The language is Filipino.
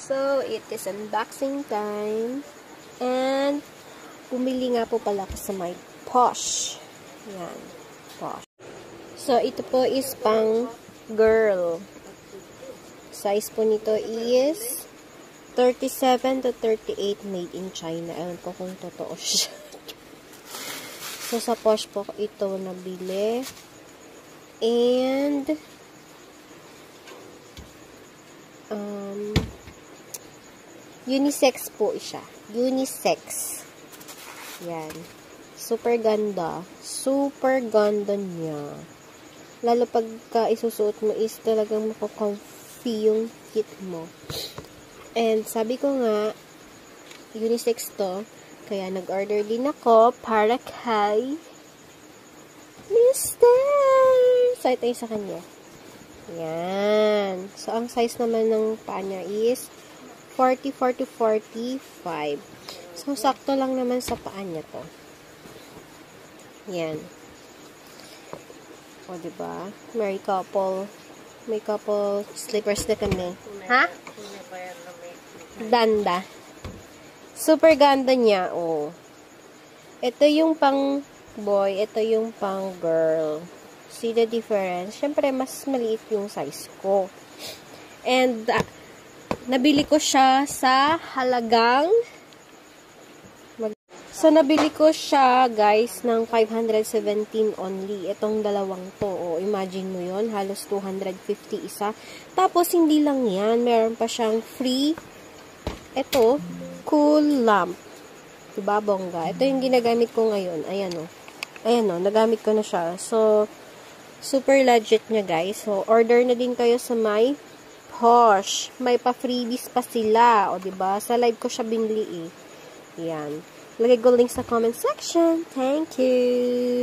So, it is unboxing time. And, pumili nga po pala ako sa my Posh. Yan. Posh. So, ito po is pang girl. Size po nito is 37 to 38 made in China. Ewan ko kung totoo siya. So, sa Posh po ito nabili. And, unisex po siya. Unisex. Yan. Super ganda. Super ganda niya. Lalo pagka isusuot mo is talagang mako-comfy yung kit mo. And sabi ko nga, unisex to. Kaya nag-order din ako para kay Mr. So, ito yung sa kanya. Yan. So, ang size naman ng paa niya is 44 to 45. So, sakto lang naman sa paa niya to. Yan. O, diba? May couple slippers na kami. Ha? Danda. Super ganda niya, oh. Ito yung pang boy, ito yung pang girl. See the difference? Siyempre, mas maliit yung size ko. And, nabili ko siya sa halagang nabili ko siya, guys, ng 517 only. Itong dalawang to. O, imagine mo yun. Halos 250 isa. Tapos, hindi lang yan. Meron pa siyang free. Ito, cool lamp. Diba, bongga? Ito yung ginagamit ko ngayon. Ayan, o. Ayan, o. Nagamit ko na siya. So, super legit niya, guys. So, order na din kayo sa my Posh. May pa-freebies pa sila. O, diba? Sa live ko siya binili, eh. Yan. Lagay ko link sa comment section. Thank you!